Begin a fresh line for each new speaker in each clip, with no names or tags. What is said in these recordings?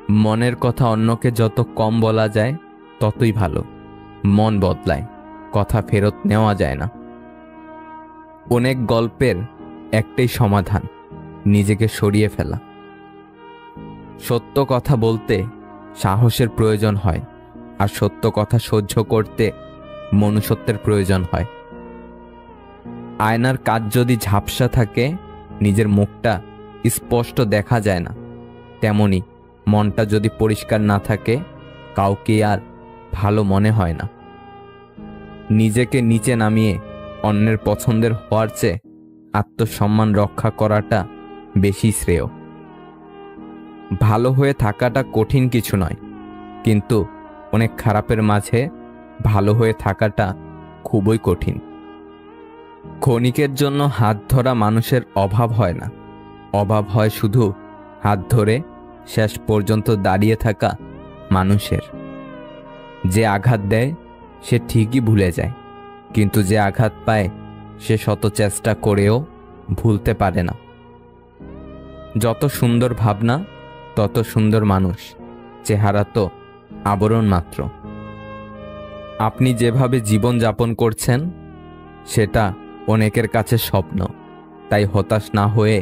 মনের কথা অন্যকে যত কম বলা যায় ততই ভালো। মন বদলায়, কথা ফেরত নেওয়া যায় না। অনেক গল্পের একটাই সমাধান, নিজেকে সরিয়ে ফেলা। সত্য কথা বলতে সাহসের প্রয়োজন হয়, আর সত্য কথা সহ্য করতে মনুষ্যত্বের প্রয়োজন হয়। আয়নার কাচ যদি ঝাপসা থাকে, নিজের মুখটা স্পষ্ট দেখা যায় না। তেমনি মনটা যদি পরিষ্কার না থাকে, কাউকে আর ভালো মনে হয় না। নিজেকে নিচে নামিয়ে অন্যের পছন্দের হওয়ার চেয়ে আত্মসম্মান রক্ষা করাটা বেশি শ্রেয়। ভালো হয়ে থাকাটা কঠিন কিছু নয়, কিন্তু অনেক খারাপের মাঝে ভালো হয়ে থাকাটা খুবই কঠিন। ক্ষণিকের জন্য হাত ধরা মানুষের অভাব হয় না, অভাব হয় শুধু হাত ধরে শেষ পর্যন্ত দাঁড়িয়ে থাকা মানুষের। যে আঘাত দেয় সে ঠিকই ভুলে যায়, কিন্তু যে আঘাত পায় সে শত চেষ্টা করেও ভুলতে পারে না। যত সুন্দর ভাবনা তত সুন্দর মানুষ, চেহারা তো আবরণ মাত্র। আপনি যেভাবে জীবন যাপন করছেন সেটা অনেকের কাছে স্বপ্ন, তাই হতাশ না হয়ে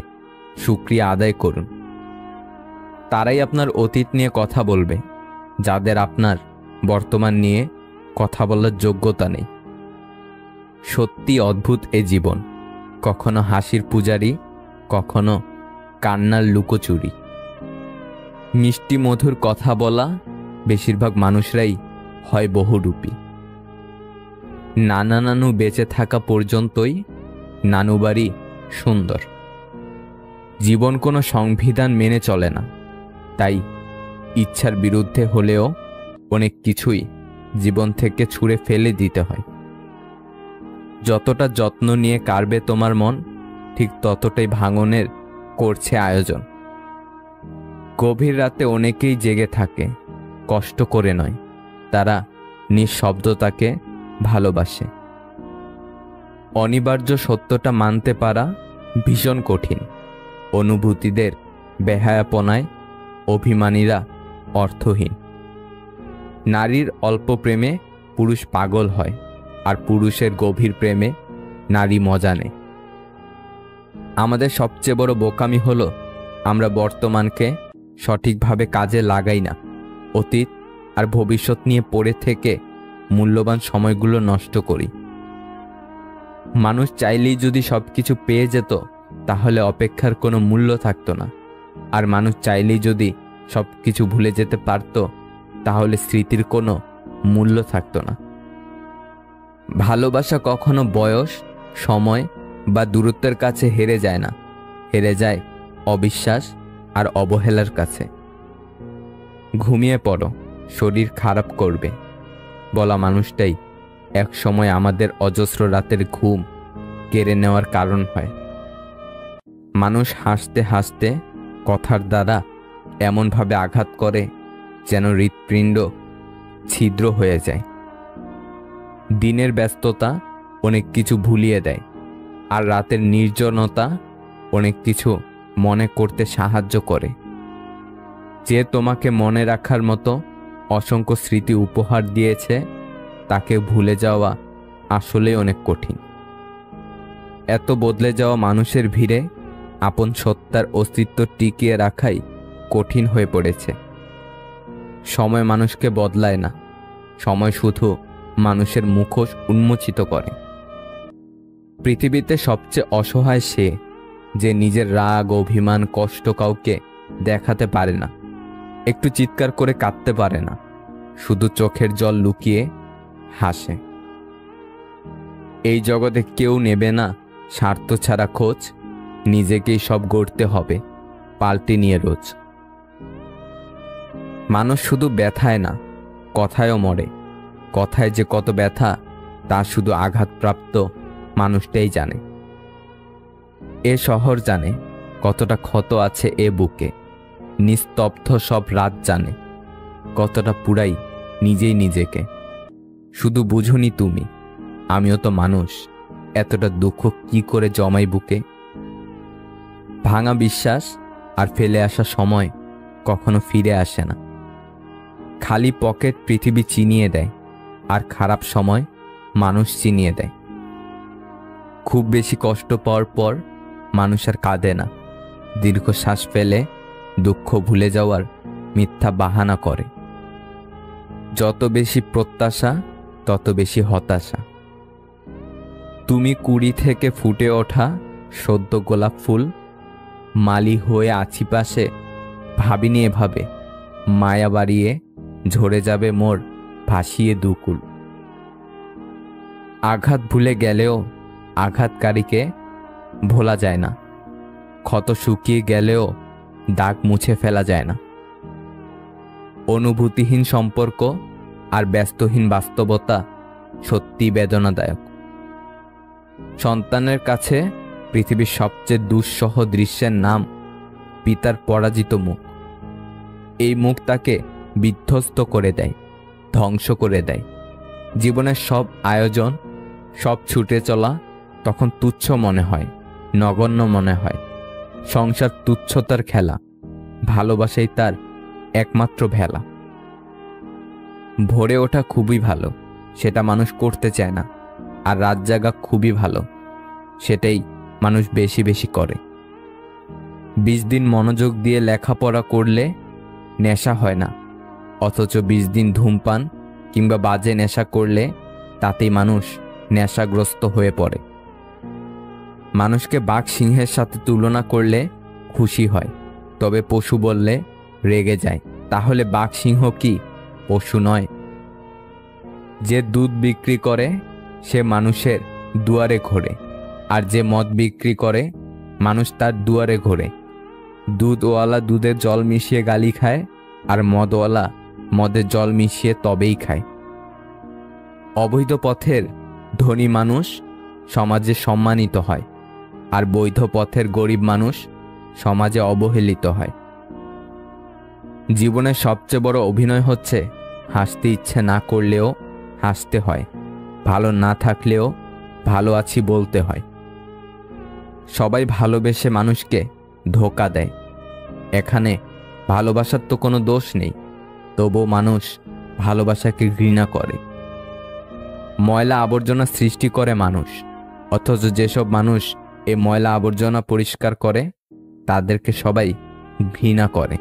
শুকরিয়া আদায় করুন। তারাই আপনার অতীত নিয়ে কথা বলবে, যাদের আপনার বর্তমান নিয়ে কথা বলার যোগ্যতা নেই। সত্যি অদ্ভুত এ জীবন, কখনো হাসির পূজারি, কখনো কান্নার লুকোচুরি। মিষ্টি মধুর কথা বলা বেশিরভাগ মানুষরাই হয় বহুরূপী। নানা নানু বেঁচে থাকা পর্যন্তই নানু বাড়ি সুন্দর। জীবন কোনো সংবিধান মেনে চলে না, তাই ইচ্ছার বিরুদ্ধে হলেও অনেক কিছুই জীবন থেকে ছুঁড়ে ফেলে দিতে হয়। যতটা যত্ন নিয়ে কাড়বে তোমার মন, ঠিক ততটাই ভাঙনের করছে আয়োজন। গভীর রাতে অনেকেই জেগে থাকে, কষ্ট করে নয়, তারা নিঃশব্দতাকে ভালোবাসে। অনিবার্য সত্যটা মানতে পারা ভীষণ কঠিন। অনুভূতিদের বেহায়াপনায় অভিমানীরা অর্থহীন। নারীর অল্প প্রেমে পুরুষ পাগল হয়, আর পুরুষের গভীর প্রেমে নারী মজা নেয়। আমাদের সবচেয়ে বড় বোকামি হলো আমরা বর্তমানকে সঠিকভাবে কাজে লাগাই না, অতীত আর ভবিষ্যৎ নিয়ে পড়ে থেকে মূল্যবান সময়গুলো নষ্ট করি। মানুষ চাইলেই যদি সবকিছু পেয়ে যেত, তাহলে অপেক্ষার কোনো মূল্য থাকতো না। আর মানুষ চাইলেই যদি সবকিছু ভুলে যেতে পারত, তাহলে স্মৃতির কোনো মূল্য থাকতো না। ভালোবাসা কখনো বয়স, সময় বা দূরত্বের কাছে হেরে যায় না, হেরে যায় অবিশ্বাস আর অবহেলার কাছে। ঘুমিয়ে পড়ো, শরীর খারাপ করবে বলা মানুষটাই এক সময় আমাদের অজস্র রাতের ঘুম কেড়ে নেওয়ার কারণ হয়। মানুষ হাসতে হাসতে কথার দ্বারা এমনভাবে আঘাত করে যেন হৃৎপিণ্ড ছিদ্র হয়ে যায়। দিনের ব্যস্ততা অনেক কিছু ভুলিয়ে দেয়, আর রাতের নির্জনতা অনেক কিছু মনে করতে সাহায্য করে। যে তোমাকে মনে রাখার মতো অসংখ্য স্মৃতি উপহার দিয়েছে, তাকে ভুলে যাওয়া আসলে অনেক কঠিন। এত বদলে যাওয়া মানুষের ভিড়ে আপন সত্তার অস্তিত্ব টিকিয়ে রাখাই কঠিন হয়ে পড়েছে। সময় মানুষকে বদলায় না, সময় শুধু মানুষের মুখোশ উন্মোচিত করে। পৃথিবীতে সবচেয়ে অসহায় সে, যে নিজের রাগ, অভিমান, কষ্ট কাউকে দেখাতে পারে না, একটু চিৎকার করে কাঁদতে পারে না, শুধু চোখের জল লুকিয়ে হাসে। এই জগতে কেউ নেবে না স্বার্থ ছাড়া খোঁজ, নিজেকেই সব গড়তে হবে পাল্টে নিয়ে রোজ। মানুষ শুধু ব্যথায় না, কথায়ও মরে। কথায় যে কত ব্যথা তা শুধু আঘাতপ্রাপ্ত মানুষটাই জানে। এ শহর জানে কতটা ক্ষত আছে এ বুকে, নিস্তব্ধ সব রাত জানে কতটা পুরাই নিজেই নিজেকে। শুধু বুঝুনি তুমি, আমিও তো মানুষ, এতটা দুঃখ কি করে জমাই বুকে। ভাঙা বিশ্বাস আর ফেলে আসা সময় কখনো ফিরে আসে না। খালি পকেট পৃথিবী চিনিয়ে দেয়, আর খারাপ সময় মানুষ চিনিয়ে দেয়। খুব বেশি কষ্ট পাওয়ার পর মানুষ আর কাঁদে না, দীর্ঘশ্বাস ফেলে দুঃখ ভুলে যাওয়ার মিথ্যা বাহানা করে। যত বেশি প্রত্যাশা তত বেশি হতাশা। তুমি কুড়ি থেকে ফুটে ওঠা সদ্য গোলাপ ফুল, মালি হয়ে আছি পাশে, ভাবিনি এভাবে মায়া বাড়িয়ে ঝরে যাবে মোর ভাসিয়ে দুকুল। আঘাত ভুলে গেলেও আঘাতকারীকে ভোলা যায় না, ক্ষত শুকিয়ে গেলেও দাগ মুছে ফেলা যায় না। অনুভূতিহীন সম্পর্ক আর ব্যস্তহীন বাস্তবতা সত্যি বেদনাদায়ক। সন্তানের কাছে পৃথিবীর সবচেয়ে দুঃসহ দৃশ্যের নাম পিতার পরাজিত মুখ। এই মুখ তাকে বিধ্বস্ত করে দেয়, ধ্বংস করে দেয়। জীবনের সব আয়োজন, সব ছুটে চলা তখন তুচ্ছ মনে হয়, নগণ্য মনে হয়। সংসার তুচ্ছতার খেলা, ভালোবাসাই তার একমাত্র ভেলা। ভোরে ওঠা খুবই ভালো, সেটা মানুষ করতে চায় না। আর রাত জাগা খুবই ভালো, সেটাই মানুষ বেশি বেশি করে। 20 দিন মনোযোগ দিয়ে লেখাপড়া করলে নেশা হয় না, অথচ 20 দিন ধূমপান কিংবা বাজে নেশা করলে তাতেই মানুষ নেশাগ্রস্ত হয়ে পড়ে। মানুষকে বাঘ সিংহের সাথে তুলনা করলে খুশি হয়, তবে পশু বললে রেগে যায়। তাহলে বাঘ সিংহ কি পশু নয়? যে দুধ বিক্রি করে সে মানুষের দুয়ারে ঘোরে, আর যে মদ বিক্রি করে মানুষ তার দুয়ারে ঘোরে। দুধওয়ালা দুধে জল মিশিয়ে গালি খায়, আর মদওয়ালা মদে জল মিশিয়ে তবেই খায়। অবৈধ পথের ধনী মানুষ সমাজে সম্মানিত হয়, আর বৈধ পথের গরিব মানুষ সমাজে অবহেলিত হয়। জীবনের সবচেয়ে বড় অভিনয় হচ্ছে হাসতে ইচ্ছে না করলেও হাসতে হয়, ভালো না থাকলেও ভালো আছি বলতে হয়। সবাই ভালোবেসে মানুষকে ধোঁকা দেয়। এখানে ভালোবাসার তো কোনো দোষ নেই, তবুও মানুষ ভালোবাসাকে ঘৃণা করে। ময়লা আবর্জনা সৃষ্টি করে মানুষ, অথচ যেসব মানুষ এই ময়লা আবর্জনা পরিষ্কার করে তাদেরকে সবাই ঘৃণা করে।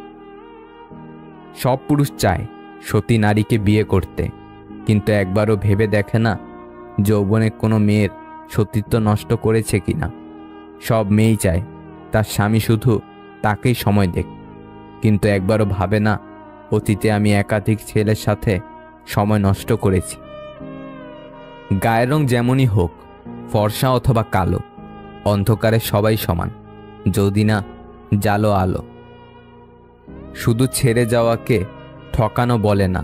সব পুরুষ চায় সতী নারীকে বিয়ে করতে, কিন্তু একবারও ভেবে দেখে না যৌবনে কোনো মেয়ের সতীত্ব নষ্ট করেছে কিনা। সব মেয়েই চায় তার স্বামী শুধু তাকেই সময় দেখ, কিন্তু একবারও ভাবে না অতীতে আমি একাধিক ছেলের সাথে সময় নষ্ট করেছি। গায়ের রং যেমনই হোক, ফর্সা অথবা কালো, অন্ধকারে সবাই সমান, যদি না জালো আলো। শুধু ছেড়ে যাওয়াকে ঠকানো বলে না,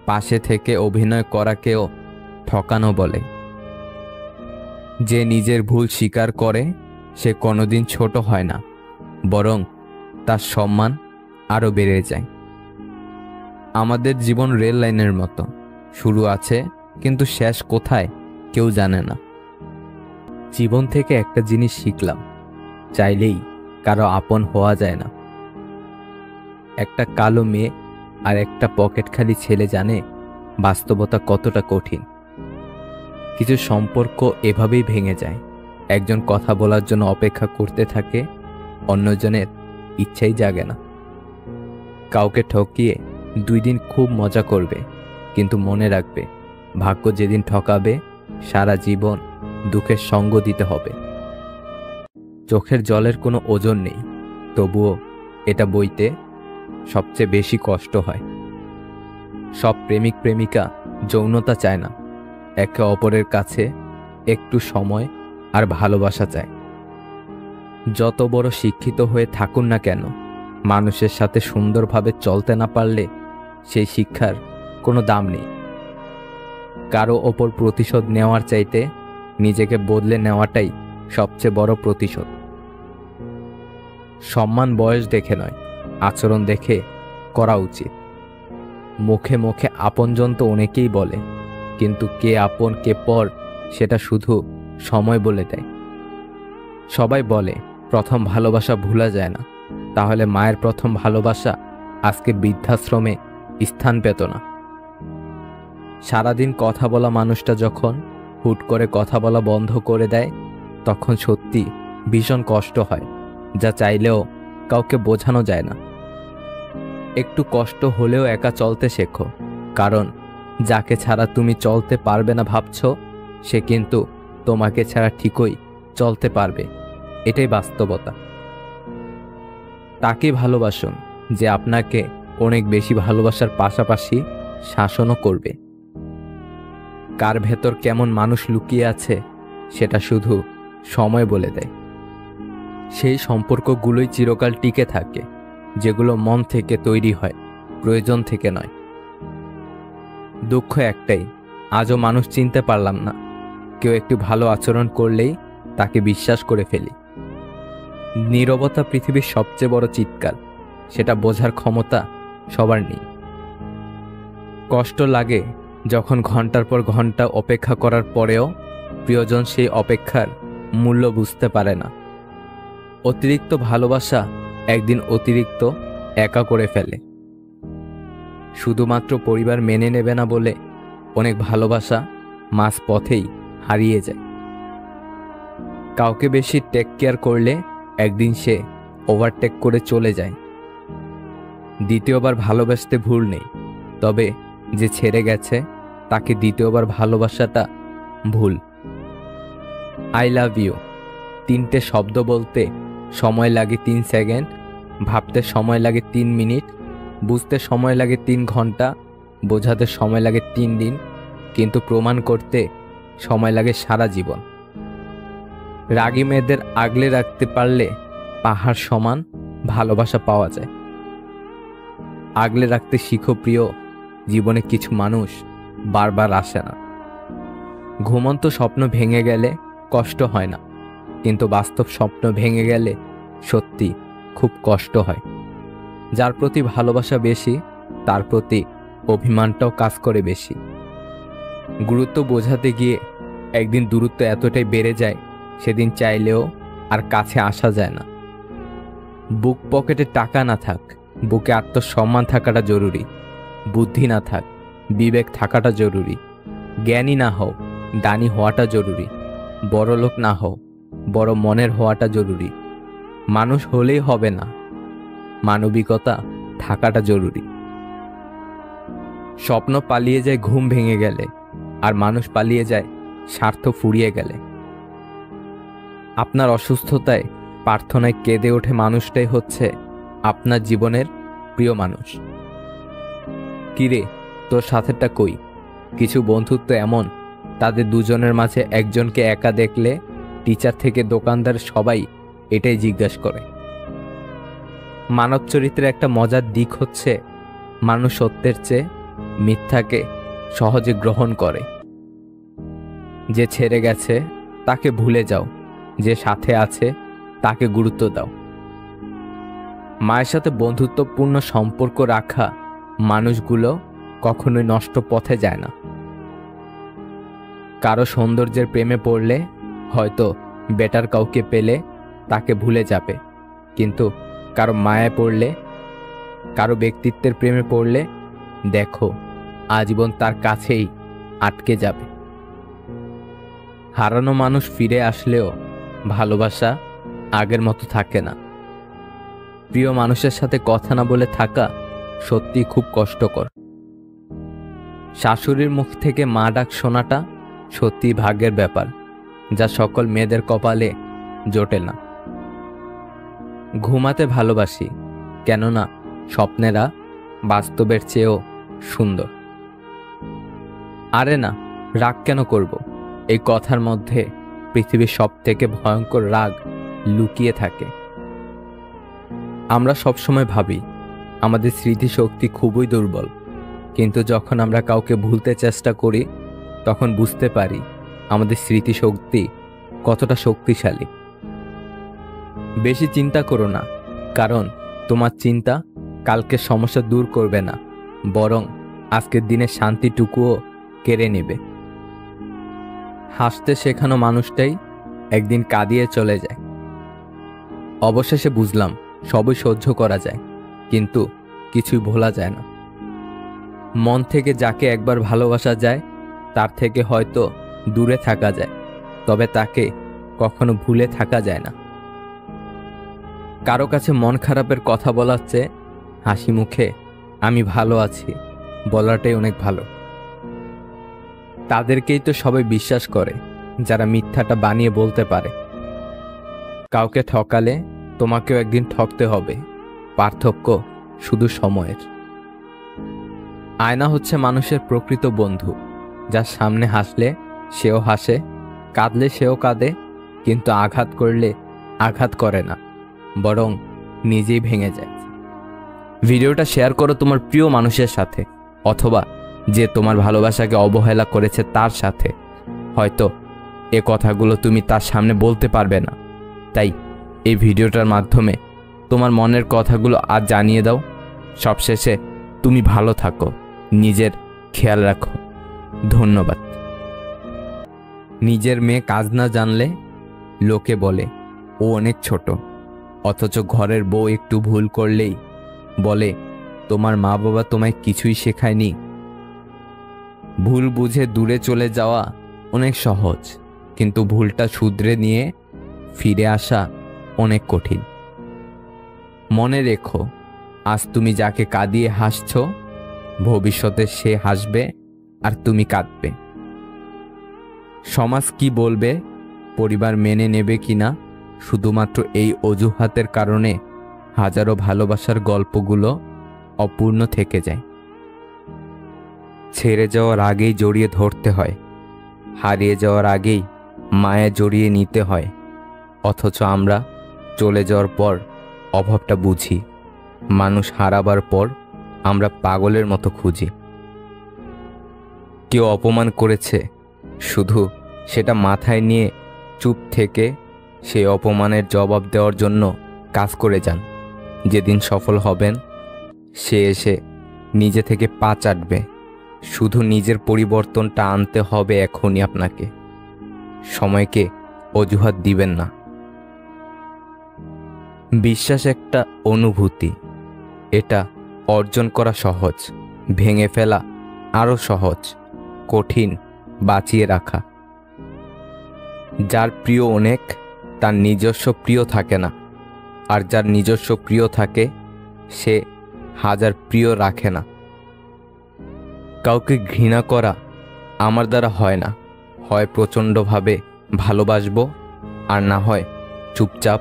পাশে থেকে অভিনয় করাকেও ঠকানো বলে। যে নিজের ভুল স্বীকার করে সে কোনোদিন ছোট হয় না, বরং তার সম্মান আরও বেড়ে যায়। আমাদের জীবন রেল লাইনের মতো, শুরু আছে কিন্তু শেষ কোথায় কেউ জানে না। জীবন থেকে একটা জিনিস শিখলাম, চাইলেই কারো আপন হওয়া যায় না। একটা কালো মেয়ে আর একটা পকেট খালি ছেলে জানে বাস্তবতা কতটা কঠিন। কিছু সম্পর্ক এভাবেই ভেঙে যায়, একজন কথা বলার জন্য অপেক্ষা করতে থাকে, অন্যজনের ইচ্ছাই জাগে না। কাউকে ঠকিয়ে 2 দিন খুব মজা করবে, কিন্তু মনে রাখবে ভাগ্য যেদিন ঠকাবে সারা জীবন দুঃখের সঙ্গ দিতে হবে। চোখের জলের কোনো ওজন নেই, তবুও এটা বইতে সবচেয়ে বেশি কষ্ট হয়। সব প্রেমিক প্রেমিকা যৌনতা চায় না, একে অপরের কাছে একটু সময় আর ভালোবাসা চায়। যত বড় শিক্ষিত হয়ে থাকুন না কেন, মানুষের সাথে সুন্দরভাবে চলতে না পারলে সেই শিক্ষার কোনো দাম নেই। কারো ওপর প্রতিশোধ নেওয়ার চাইতে নিজেকে বদলে নেওয়াটাই সবচেয়ে বড় প্রতিশোধ। সম্মান বয়স দেখে নয়, আচরণ দেখে করা উচিত। মুখে মুখে আপনজন তো অনেকেই বলে, কিন্তু কে আপন কে পর সেটা শুধু সময় বলে দেয়। সবাই বলে প্রথম ভালোবাসা ভোলা যায় না, তাহলে মায়ের প্রথম ভালোবাসা আজকে বৃদ্ধাশ্রমে স্থান পেত না। সারাদিন কথা বলা মানুষটা যখন হুট করে কথা বলা বন্ধ করে দেয়, তখন সত্যি ভীষণ কষ্ট হয়, যা চাইলেও কাউকে বোঝানো যায় না। একটু কষ্ট হলেও একা চলতে শেখো, কারণ যাকে ছাড়া তুমি চলতে পারবে না ভাবছ, সে কিন্তু তোমাকে ছাড়া ঠিকই চলতে পারবে। এটাই বাস্তবতা। তাকে ভালোবাসুন যে আপনাকে অনেক বেশি ভালোবাসার পাশাপাশি শাসনও করবে। কার ভেতর কেমন মানুষ লুকিয়ে আছে সেটা শুধু সময় বলে দেয়। সেই সম্পর্কগুলোই চিরকাল টিকে থাকে, যেগুলো মন থেকে তৈরি হয়, প্রয়োজন থেকে নয়। দুঃখ একটাই, আজও মানুষ চিনতে পারলাম না। কেউ একটু ভালো আচরণ করলেই তাকে বিশ্বাস করে ফেলি। নীরবতা পৃথিবীর সবচেয়ে বড় চিৎকার, সেটা বোঝার ক্ষমতা সবার নেই। কষ্ট লাগে যখন ঘন্টার পর ঘন্টা অপেক্ষা করার পরেও প্রিয়জন সেই অপেক্ষার মূল্য বুঝতে পারে না। অতিরিক্ত ভালোবাসা একদিন অতিরিক্ত একা করে ফেলে। শুধুমাত্র পরিবার মেনে নেবে না বলে অনেক ভালোবাসা মাঝ পথেই হারিয়ে যায়। কাউকে বেশি টেক কেয়ার করলে একদিন সে ওভারটেক করে চলে যায়। দ্বিতীয়বার ভালোবাসতে ভুল নেই, তবে যে ছেড়ে গেছে তাকে দ্বিতীয়বার ভালোবাসাটা ভুল। আই লাভ ইউ 3টে শব্দ বলতে সময় লাগে 3 সেকেন্ড, ভাবতে সময় লাগে 3 মিনিট, বুঝতে সময় লাগে 3 ঘন্টা, বোঝাতে সময় লাগে 3 দিন, কিন্তু প্রমাণ করতে সময় লাগে সারা জীবন। রাগী মেয়েদের আগলে রাখতে পারলে পাহাড় সমান ভালোবাসা পাওয়া যায়। আগলে রাখতে শিখো প্রিয়, জীবনে কিছু মানুষ বারবার আসে না। ঘুমন্ত স্বপ্ন ভেঙে গেলে কষ্ট হয় না, কিন্তু বাস্তব স্বপ্ন ভেঙে গেলে সত্যি খুব কষ্ট হয়। যার প্রতি ভালোবাসা বেশি, তার প্রতি অভিমানটাও কাজ করে বেশি। গুরুত্ব বোঝাতে গিয়ে একদিন দূরত্ব এতটাই বেড়ে যায়, সেদিন চাইলেও আর কাছে আসা যায় না। বুক পকেটে টাকা না থাক, বুকে আত্মসম্মান থাকাটা জরুরি। বুদ্ধি না থাক, বিবেক থাকাটা জরুরি। জ্ঞানী না হও, দানি হওয়াটা জরুরি। বড় লোক না হও, বড় মনের হওয়াটা জরুরি। মানুষ হলেই হবে না, মানবিকতা থাকাটা জরুরি। স্বপ্ন পালিয়ে যায় ঘুম ভেঙে গেলে, আর মানুষ পালিয়ে যায় স্বার্থ ফুরিয়ে গেলে। আপনার অসুস্থতায় প্রার্থনায় কেঁদে ওঠে মানুষটাই হচ্ছে আপনার জীবনের প্রিয় মানুষ। কিরে, তোর সাথেটা কই? কিছু বন্ধুত্ব এমন, তাদের দুজনের মাঝে একজনকে একা দেখলে টিচার থেকে দোকানদার সবাই এটাই জিজ্ঞাসা করে। মানব চরিত্রের একটা মজার দিক হচ্ছে মানুষ সত্যের চেয়ে মিথ্যাকে সহজে গ্রহণ করে। যে ছেড়ে গেছে তাকে ভুলে যাও, যে সাথে আছে তাকে গুরুত্ব দাও। মায়ের সাথে বন্ধুত্বপূর্ণ সম্পর্ক রাখা মানুষগুলো কখনোই নষ্ট পথে যায় না। কারো সৌন্দর্যের প্রেমে পড়লে হয়তো বেটার কাউকে পেলে তাকে ভুলে যাবে, কিন্তু কারো মায়ায় পড়লে, কারো ব্যক্তিত্বের প্রেমে পড়লে দেখো আজীবন তার কাছেই আটকে যাবে। হারানো মানুষ ফিরে আসলেও ভালোবাসা আগের মতো থাকে না। প্রিয় মানুষের সাথে কথা না বলে থাকা সত্যি খুব কষ্টকর। শাশুড়ির মুখ থেকে মা ডাক শোনাটা সত্যি ভাগ্যের ব্যাপার, যা সকল মেয়েদের কপালে জোটে না। ঘুমাতে ভালোবাসি, কেননা স্বপ্নেরা বাস্তবের চেয়েও সুন্দর। আরে না, রাগ কেন করব? এই কথার মধ্যে পৃথিবীর সবথেকে ভয়ঙ্কর রাগ লুকিয়ে থাকে। আমরা সবসময় ভাবি আমাদের স্মৃতিশক্তি খুবই দুর্বল, কিন্তু যখন আমরা কাউকে ভুলতে চেষ্টা করি তখন বুঝতে পারি আমাদের স্মৃতিশক্তি কতটা শক্তিশালী। বেশি চিন্তা করো না, কারণ তোমার চিন্তা কালকের সমস্যা দূর করবে না, বরং আজকের দিনের শান্তিটুকুও কেড়ে নেবে। হাসতে শেখানো মানুষটাই একদিন কাঁদিয়ে চলে যায়। অবশেষে বুঝলাম সবই সহ্য করা যায়, কিন্তু কিছুই ভোলা যায় না। মন থেকে যাকে একবার ভালোবাসা যায় তার থেকে হয়তো দূরে থাকা যায়, তবে তাকে কখনো ভুলে থাকা যায় না। কারো কাছে মন খারাপের কথা বলার চেয়ে হাসি মুখে আমি ভালো আছি বলাটাই অনেক ভালো। তাদেরকেই তো সবাই বিশ্বাস করে যারা মিথ্যাটা বানিয়ে বলতে পারে। কাউকে ঠকালে তোমাকেও একদিন ঠকতে হবে, পার্থক্য শুধু সময়ের। আয়না হচ্ছে মানুষের প্রকৃত বন্ধু, যার সামনে হাসলে সেও হাসে, কাঁদলে সেও কাঁদে, কিন্তু আঘাত করলে আঘাত করে না, বরং নিজেই ভেঙে যায়। ভিডিওটা শেয়ার করো তোমার প্রিয় মানুষের সাথে, অথবা যে তোমার ভালোবাসাকে অবহেলা করেছে তার সাথে। হয়তো এ কথাগুলো তুমি তার সামনে বলতে পারবে না, তাই এই ভিডিওটার মাধ্যমে তোমার মনের কথাগুলো আজ জানিয়ে দাও। সবশেষে তুমি ভালো থাকো, নিজের খেয়াল রাখো। ধন্যবাদ। নিজের মেয়ে কাজ না জানলে লোকে বলে ও অনেক ছোট, অথচ ঘরের বউ একটু ভুল করলেই বলে তোমার মা বাবা তোমায় কিছুই শেখায়নি। ভুল বুঝে দূরে চলে যাওয়া অনেক সহজ, কিন্তু ভুলটা শুধরে নিয়ে ফিরে আসা অনেক কঠিন। মনে রেখো, আজ তুমি যাকে কাঁদিয়ে হাসছ, ভবিষ্যতে সে হাসবে আর তুমি কাঁদবে। সমাজ কি বলবে, পরিবার মেনে নেবে কিনা, শুধুমাত্র এই অজুহাতের কারণে হাজারো ভালোবাসার গল্পগুলো অপূর্ণ থেকে যায়। ছেড়ে যাওয়ার আগেই জড়িয়ে ধরতে হয়, হারিয়ে যাওয়ার আগেই মায়া জড়িয়ে নিতে হয়, অথচ আমরা চলে যাওয়ার পর অভাবটা বুঝি। মানুষ হারাবার পর আমরা পাগলের মতো খুঁজি। কেউ অপমান করেছে, শুধু সেটা মাথায় নিয়ে চুপ থেকে সেই অপমানের জবাব দেওয়ার জন্য কাজ করে যান। যেদিন সফল হবেন সে এসে নিজে থেকে পা চাটবে। শুধু নিজের পরিবর্তনটা আনতে হবে এখনই আপনাকে, সময়কে অজুহাত দিবেন না। বিশ্বাস একটা অনুভূতি, এটা অর্জন করা সহজ, ভেঙে ফেলা আরও সহজ, কঠিন বাঁচিয়ে রাখা। যার প্রিয় অনেক, তার নিজস্ব প্রিয় থাকে না, আর যার নিজস্ব প্রিয় থাকে সে হাজার প্রিয় রাখে না। কাউকে ঘৃণা করা আমার দ্বারা হয় না, হয় প্রচণ্ডভাবে ভালোবাসবো, আর না হয় চুপচাপ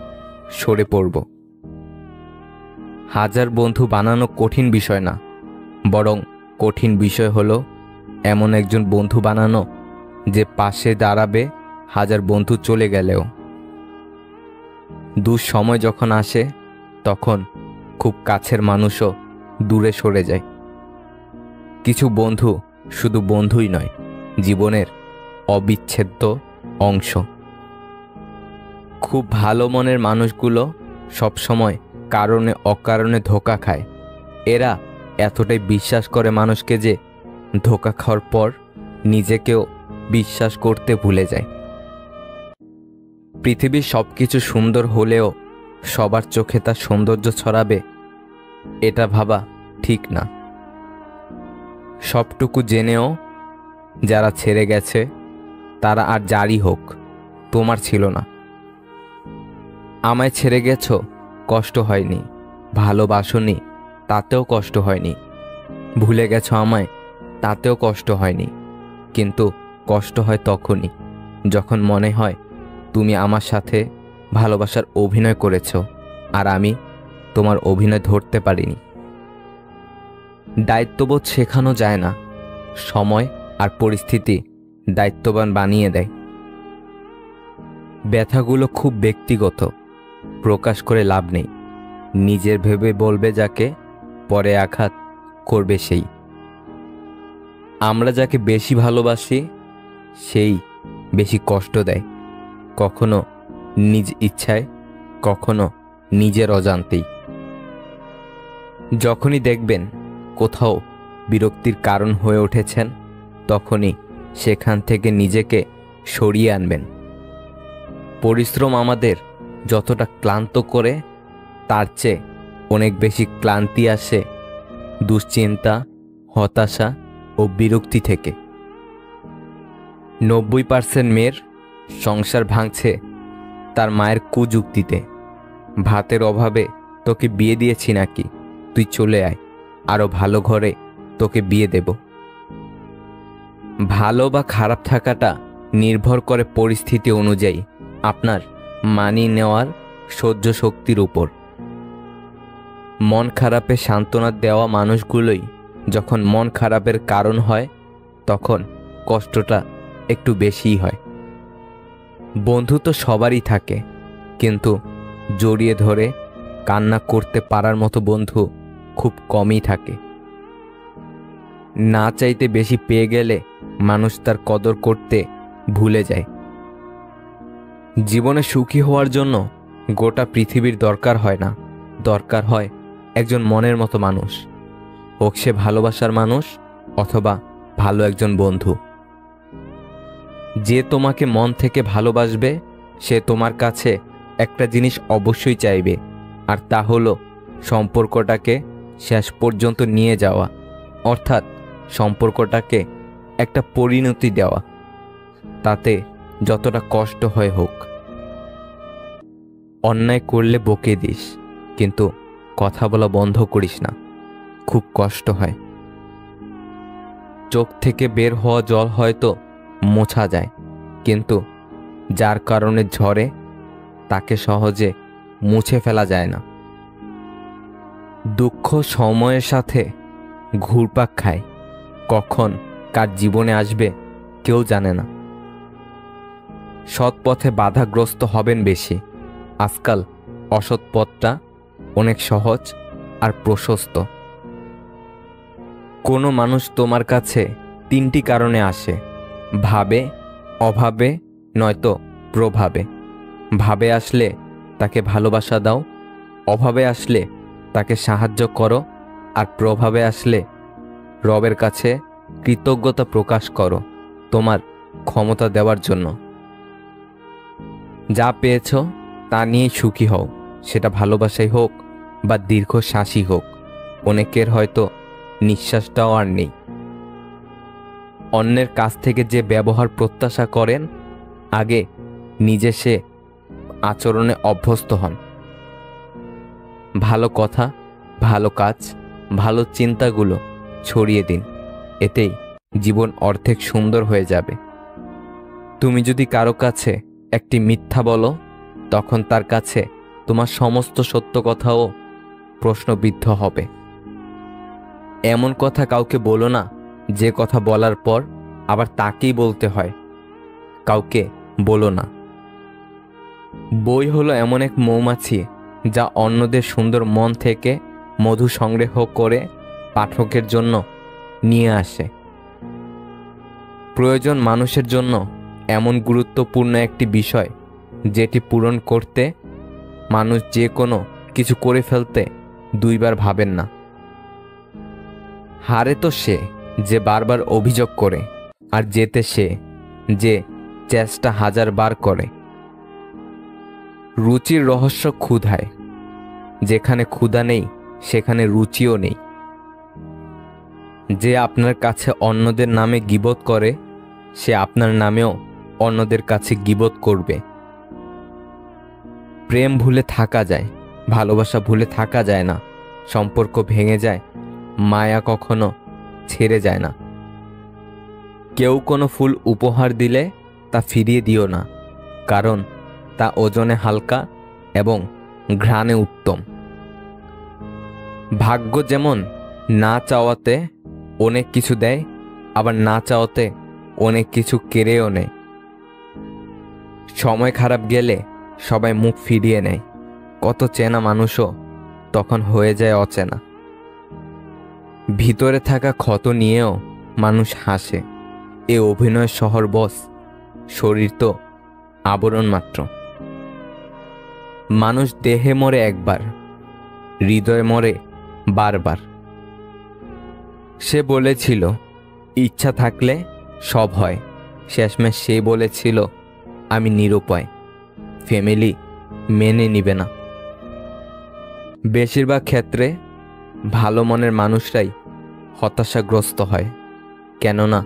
সরে পড়ব। হাজার বন্ধু বানানো কঠিন বিষয় না, বরং কঠিন বিষয় হলো এমন একজন বন্ধু বানানো যে পাশে দাঁড়াবে হাজার বন্ধু চলে গেলেও। দুঃসময় যখন আসে তখন খুব কাছের মানুষও দূরে সরে যায়। কিছু বন্ধু শুধু বন্ধুই নয়, জীবনের অবিচ্ছেদ্য অংশ। খুব ভালো মনের মানুষগুলো সবসময় কারণে অকারণে ধোঁকা খায়। এরা এতটাই বিশ্বাস করে মানুষকে যে ধোঁকা খাওয়ার পর নিজেকেও বিশ্বাস করতে ভুলে যায়। পৃথিবীর সব কিছু সুন্দর হলেও সবার চোখে তার সৌন্দর্য ছড়াবে, এটা ভাবা ঠিক না। সবটুকু জেনেও যারা ছেড়ে গেছে তারা আর যারই হোক তোমার ছিল না। আমায় ছেড়ে গেছো, কষ্ট হয়নি। ভালোবাসোনি, তাতেও কষ্ট হয়নি। ভুলে গেছো আমায়, তাতেও কষ্ট হয়নি। কিন্তু কষ্ট হয় তখনই যখন মনে হয় তুমি আমার সাথে ভালোবাসার অভিনয় করেছ, আর আমি তোমার অভিনয় ধরতে পারিনি। দায়িত্ববোধ শেখানো যায় না, সময় আর পরিস্থিতি দায়িত্ববান বানিয়ে দেয়। ব্যথাগুলো খুব ব্যক্তিগত, প্রকাশ করে লাভ নেই। নিজের ভেবে বলবে যাকে, পরে আঘাত করবে সেই। আমরা যাকে বেশি ভালোবাসি সেই বেশি কষ্ট দেয়, কখনো নিজ ইচ্ছায়, কখনো নিজের অজান্তেই। যখনই দেখবেন কোথাও বিরক্তির কারণ হয়ে উঠেছেন, তখনই সেখান থেকে নিজেকে সরিয়ে আনবেন। পরিশ্রম আমাদের যতটা ক্লান্ত করে, তার চেয়ে অনেক বেশি ক্লান্তি আসে দুশ্চিন্তা, হতাশা ও বিরক্তি থেকে। 90% মেয়ের সংসার ভাঙছে তার মায়ের কুযুক্তিতে। ভাতের অভাবে তোকে বিয়ে দিয়েছি নাকি, তুই চলে আয়, আরো ভালো ঘরে তোকে বিয়ে দেব। ভালো বা খারাপ থাকাটা নির্ভর করে পরিস্থিতি অনুযায়ী আপনার মানিয়ে নেওয়ার সহ্য শক্তির উপর। মন খারাপে সান্ত্বনা দেওয়া মানুষগুলোই যখন মন খারাপের কারণ হয় তখন কষ্টটা একটু বেশিই হয়। বন্ধু তো সবারই থাকে, কিন্তু জড়িয়ে ধরে কান্না করতে পারার মতো বন্ধু খুব কমই থাকে। না চাইতে বেশি পেয়ে গেলে মানুষ তার কদর করতে ভুলে যায়। জীবনে সুখী হওয়ার জন্য গোটা পৃথিবীর দরকার হয় না, দরকার হয় একজন মনের মতো মানুষ, হোক সে ভালোবাসার মানুষ অথবা ভালো একজন বন্ধু। যে তোমাকে মন থেকে ভালোবাসবে সে তোমার কাছে একটা জিনিস অবশ্যই চাইবে, আর তা হলো সম্পর্কটাকে শেষ পর্যন্ত নিয়ে যাওয়া, অর্থাৎ সম্পর্কটাকে একটা পরিণতি দেওয়া, তাতে যতটা কষ্ট হয় হোক। অন্যায় করলে বকে দিস, কিন্তু কথা বলা বন্ধ করিস না, খুব কষ্ট হয়। চোখ থেকে বের হওয়া জল হয়তো মোছা যায়, কিন্তু যার কারণে ঝরে তাকে সহজে মুছে ফেলা যায় না। দুঃখ সময়ের সাথে ঘুরপাক খায়, কখন কার জীবনে আসবে কেউ জানে না। সৎ পথে বাধাগ্রস্ত হবেন বেশি, আজকাল অসৎ পথটা অনেক সহজ আর প্রশস্ত। কোনো মানুষ তোমার কাছে 3টি কারণে আসে: ভাবে, অভাবে, নয়তো প্রভাবে। ভাবে আসলে তাকে ভালোবাসা দাও, অভাবে আসলে তাকে সাহায্য করো, আর প্রভাবে আসলে রবের কাছে কৃতজ্ঞতা প্রকাশ করো তোমার ক্ষমতা দেওয়ার জন্য। যা পেয়েছ তা নিয়েই সুখী হও, সেটা ভালোবাসাই হোক বা দীর্ঘশ্বাসই হোক। অনেকের হয়তো নিঃশ্বাসটাও আর নেই। অন্যের কাছ থেকে যে ব্যবহার প্রত্যাশা করেন, আগে নিজে সে আচরণে অভ্যস্ত হন। ভালো কথা, ভালো কাজ, ভালো চিন্তাগুলো ছড়িয়ে দিন, এতেই জীবন অর্ধেক সুন্দর হয়ে যাবে। তুমি যদি কারো কাছে একটি মিথ্যা বলো, তখন তার কাছে তোমার সমস্ত সত্য কথাও প্রশ্নবিদ্ধ হবে। এমন কথা কাউকে বলো না যে কথা বলার পর আবার তাকেই বলতে হয়। কাউকে বলো না। বই হলো এমন এক মৌমাছি যা অন্যদের সুন্দর মন থেকে মধু সংগ্রহ করে পাঠকের জন্য নিয়ে আসে। প্রয়োজন মানুষের জন্য এমন গুরুত্বপূর্ণ একটি বিষয় যেটি পূরণ করতে মানুষ যে কোনো কিছু করে ফেলতে 2বার ভাবেন না। হারে তো সে যে বারবার অভিযোগ করে, আর জেতে সে যে চেষ্টা 1000 বার করে। রুচির রহস্য ক্ষুধায়, যেখানে ক্ষুধা নেই সেখানে রুচিও নেই। যে আপনার কাছে অন্যদের নামে গীবত করে সে আপনার নামেও অন্যদের কাছে গীবত করবে। প্রেম ভুলে থাকা যায়, ভালোবাসা ভুলে থাকা যায় না। সম্পর্ক ভেঙে যায়, মায়া কখনো ছেড়ে যায় না। কেউ কোনো ফুল উপহার দিলে তা ফিরিয়ে দিও না, কারণ তা ওজনে হালকা এবং ঘ্রাণে উত্তম। ভাগ্য যেমন না চাওয়াতে অনেক কিছু দেয়, আবার না চাওয়াতে অনেক কিছু কেড়েও নেয়। সময় খারাপ গেলে সবাই মুখ ফিরিয়ে নেয়, কত চেনা মানুষও তখন হয়ে যায় অচেনা। ভিতরে থাকা ক্ষত নিয়েও মানুষ হাসে, এ অভিনয় শহর বস, শরীর তো আবরণ মাত্র। মানুষ দেহে মরে একবার, হৃদয়ে মরে বারবার। সে বলেছিল ইচ্ছা থাকলে সব হয়, শেষমেশ সে বলেছিল আমি নিরুপায়, ফ্যামিলি মেনে নিবে না। বেশিরভাগ ক্ষেত্রে ভালো মনের মানুষরাই হতাশাগ্রস্ত হয়, কেননা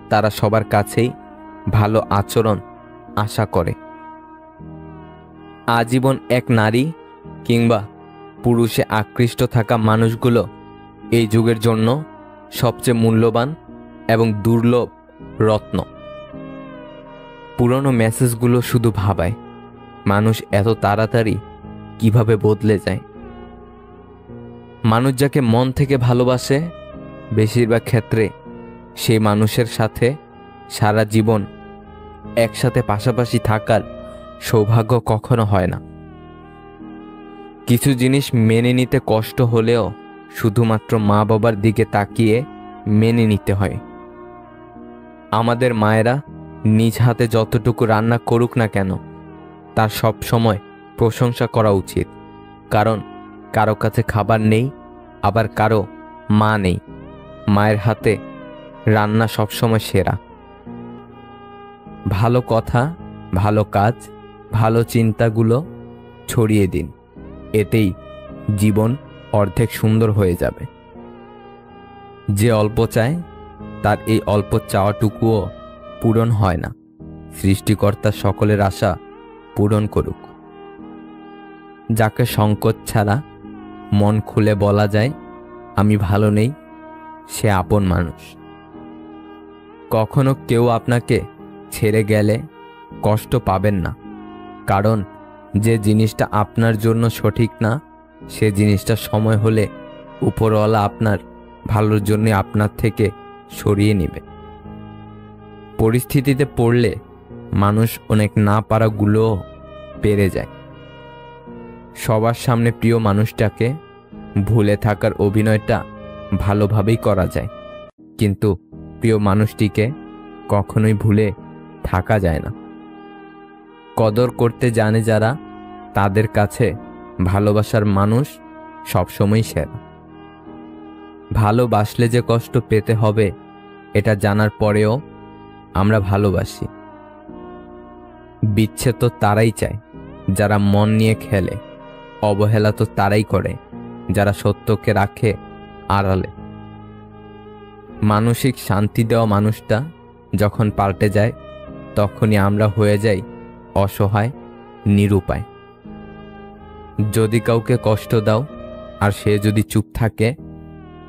তারা সবার কাছেই ভালো আচরণ আশা করে। আজীবন এক নারী কিংবা পুরুষে আকৃষ্ট থাকা মানুষগুলো এই যুগের জন্য সবচেয়ে মূল্যবান এবং দুর্লভ রত্ন। পুরনো মেসেজগুলো শুধু ভাবায় মানুষ এত তাড়াতাড়ি কিভাবে বদলে যায়। মানুষ যাকে মন থেকে ভালোবাসে, বেশিরভাগ ক্ষেত্রে সেই মানুষের সাথে সারা জীবন একসাথে পাশাপাশি থাকার সৌভাগ্য কখনো হয় না। কিছু জিনিস মেনে নিতে কষ্ট হলেও শুধুমাত্র মা বাবার দিকে তাকিয়ে মেনে নিতে হয়। আমাদের মায়েরা নিজ হাতে যতটুকু রান্না করুক না কেন, তার সব সময় প্রশংসা করা উচিত, কারণ কারো কাছে খাবার নেই, আবার কারো মা নেই। মায়ের হাতে রান্না সবসময় সেরা। ভালো কথা, ভালো কাজ, ভালো চিন্তাগুলো ছড়িয়ে দিন, এতেই জীবন অর্ধেক সুন্দর হয়ে যাবে। যে অল্প চায় তার এই অল্প চাওয়াটুকুও পূরণ হয় না। সৃষ্টিকর্তা সকলের আশা পূরণ করুক। যাকে সংকোচ ছাড়া মন খুলে বলা যায় আমি ভালো নেই, সে আপন মানুষ। কখনো কেউ আপনাকে ছেড়ে গেলে কষ্ট পাবেন না, কারণ যে জিনিসটা আপনার জন্য সঠিক না, সে জিনিসটা সময় হলে উপরওয়ালা আপনার ভালোর জন্য আপনার থেকে সরিয়ে নেবে। পরিস্থিতিতে পড়লে মানুষ অনেক না পারাগুলোও পেরে যায়। সবার সামনে প্রিয় মানুষটাকে ভুলে থাকার অভিনয়টা ভালোভাবেই করা যায়, কিন্তু প্রিয় মানুষটিকে কখনোই ভুলে থাকা যায় না। কদর করতে জানে যারা, তাদের কাছে ভালোবাসার মানুষ সবসময় সেরা। ভালোবাসলে যে কষ্ট পেতে হবে এটা জানার পরেও আমরা ভালোবাসি। বিচ্ছেদ তো তারাই চায় যারা মন নিয়ে খেলে, অবহেলা তো তারাই করে যারা সত্যকে রাখে আড়ালে। মানসিক শান্তি দেওয়া মানুষটা যখন পাল্টে যায়, তখনই আমরা হয়ে যাই অসহায়, নিরুপায়। যদি কাউকে কষ্ট দাও আর সে যদি চুপ থাকে,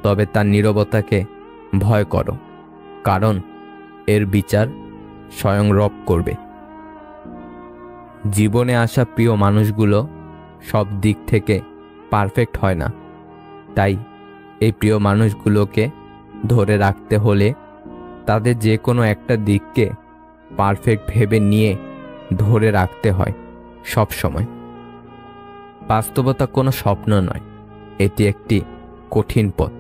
তবে তার নীরবতাকে ভয় করো, কারণ এর বিচার স্বয়ং রব করবে। জীবনে আসা প্রিয় মানুষগুলো সব দিক থেকে পারফেক্ট হয় না, তাই এই প্রিয় মানুষগুলোকে ধরে রাখতে হলে তাদের যে কোনো একটা দিককে পারফেক্ট ভেবে নিয়ে ধরে রাখতে হয় সব সময়। বাস্তবতা কোনো স্বপ্ন নয়, এটি একটি কঠিন পথ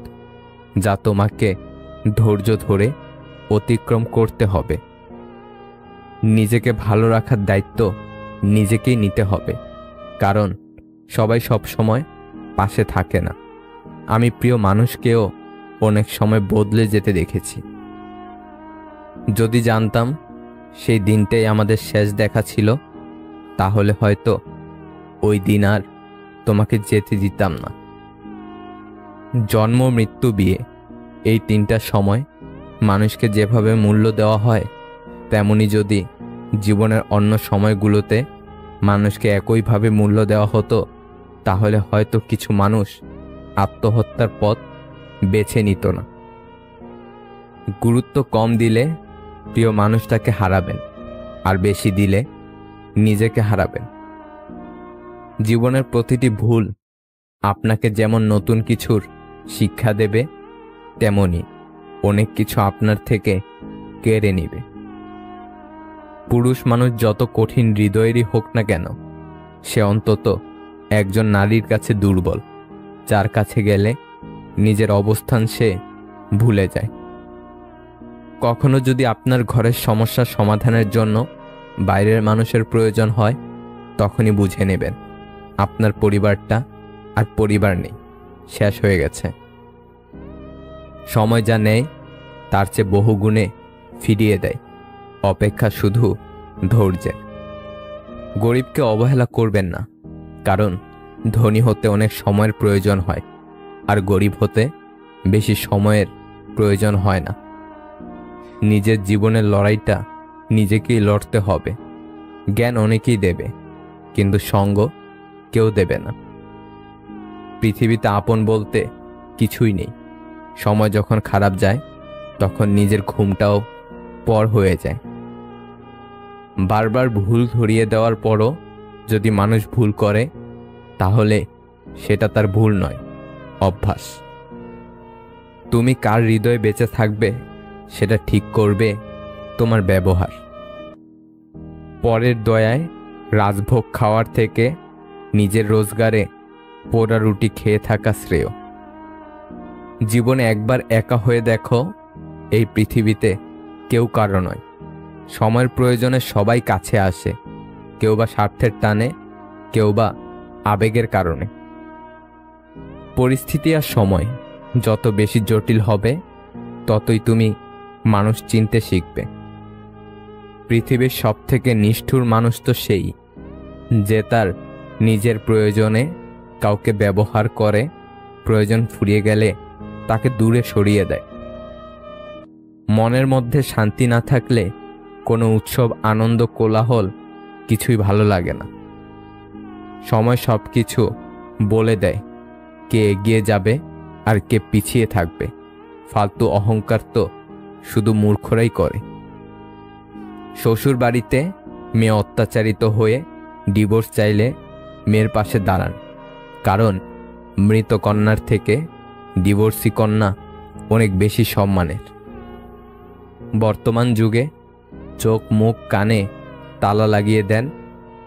যা তোমাকে ধৈর্য ধরে অতিক্রম করতে হবে। নিজেকে ভালো রাখার দায়িত্ব নিজেকেই নিতে হবে, কারণ সবাই সব সময় পাশে থাকে না। আমি প্রিয় মানুষকেও অনেক সময় বদলে যেতে দেখেছি। যদি জানতাম সেই দিনটাই আমাদের শেষ দেখা ছিল, তাহলে হয়তো ওই দিন আর তোমাকে যেতে দিতাম না। জন্ম, মৃত্যু, বিয়ে, এই তিনটা সময় মানুষকে যেভাবে মূল্য দেওয়া হয়, তেমনি যদি জীবনের অন্য সময়গুলোতে মানুষকে একইভাবে মূল্য দেওয়া হতো, তাহলে হয়তো কিছু মানুষ আত্মহত্যার পথ বেছে নিত না। গুরুত্ব কম দিলে প্রিয় মানুষটাকে হারাবেন, আর বেশি দিলে নিজেকে হারাবেন। জীবনের প্রতিটি ভুল আপনাকে যেমন নতুন কিছুর শিক্ষা দেবে, তেমনি অনেক কিছু আপনার থেকে কেড়ে নিবে। পুরুষ মানুষ যত কঠিন হৃদয়েরই হোক না কেন, সে অন্তত একজন নারীর কাছে দুর্বল, যার কাছে গেলে নিজের অবস্থান সে ভুলে যায়। কখনো যদি আপনার ঘরের সমস্যার সমাধানের জন্য বাইরের মানুষের প্রয়োজন হয়, তখনই বুঝে নেবেন আপনার পরিবারটা আর পরিবার নেই, শেষ হয়ে গেছে। সময় যা নেয় তার চেয়ে বহুগুণে ফিরিয়ে দেয়, অপেক্ষা শুধু ধৈর্যের। গরিবকে অবহেলা করবেন না, কারণ ধনী হতে অনেক সময়ের প্রয়োজন হয়, আর গরিব হতে বেশি সময়ের প্রয়োজন হয় না। নিজের জীবনের লড়াইটা নিজেকেই লড়তে হবে। জ্ঞান অনেকেই দেবে, কিন্তু সঙ্গ কেউ দেবে না। পৃথিবীতে আপন বলতে কিছুই নেই। সময় যখন খারাপ যায় তখন নিজের ঘুমটাও পর হয়ে যায়। বারবার ভুল ধরিয়ে দেওয়ার পরও যদি মানুষ ভুল করে, তাহলে সেটা তার ভুল নয়, অভ্যাস। তুমি কার হৃদয়ে বেঁচে থাকবে সেটা ঠিক করবে তোমার ব্যবহার। পরের দয়ায় রাজভোগ খাওয়ার থেকে নিজের রোজগারে পোড়া রুটি খেয়ে থাকা শ্রেয়। জীবনে একবার একা হয়ে দেখো, এই পৃথিবীতে কেউ কারো নয়। সময়ের প্রয়োজনে সবাই কাছে আসে, কেউ বা স্বার্থের টানে, কেউ বা আবেগের কারণে। পরিস্থিতি আর সময় যত বেশি জটিল হবে, ততই তুমি মানুষ চিনতে শিখবে। পৃথিবীর সবথেকে নিষ্ঠুর মানুষ তো সেই, যে তার নিজের প্রয়োজনে কাউকে ব্যবহার করে, প্রয়োজন ফুরিয়ে গেলে তাকে দূরে সরিয়ে দেয়। মনের মধ্যে শান্তি না থাকলে কোনো উৎসব, আনন্দ, কোলাহল কিছুই ভালো লাগে না। সময় সব কিছু বলে দেয়, কে এগিয়ে যাবে আর কে পিছিয়ে থাকবে। ফালতু অহংকার তো শুধু মূর্খরাই করে। শ্বশুর বাড়িতে মেয়ে অত্যাচারিত হয়ে ডিভোর্স চাইলে মেয়ের পাশে দাঁড়ান, কারণ মৃত কন্যার থেকে ডিভোর্সি কন্যা অনেক বেশি সম্মানের। বর্তমান যুগে চোখ, মুখ, কানে তালা লাগিয়ে দেন,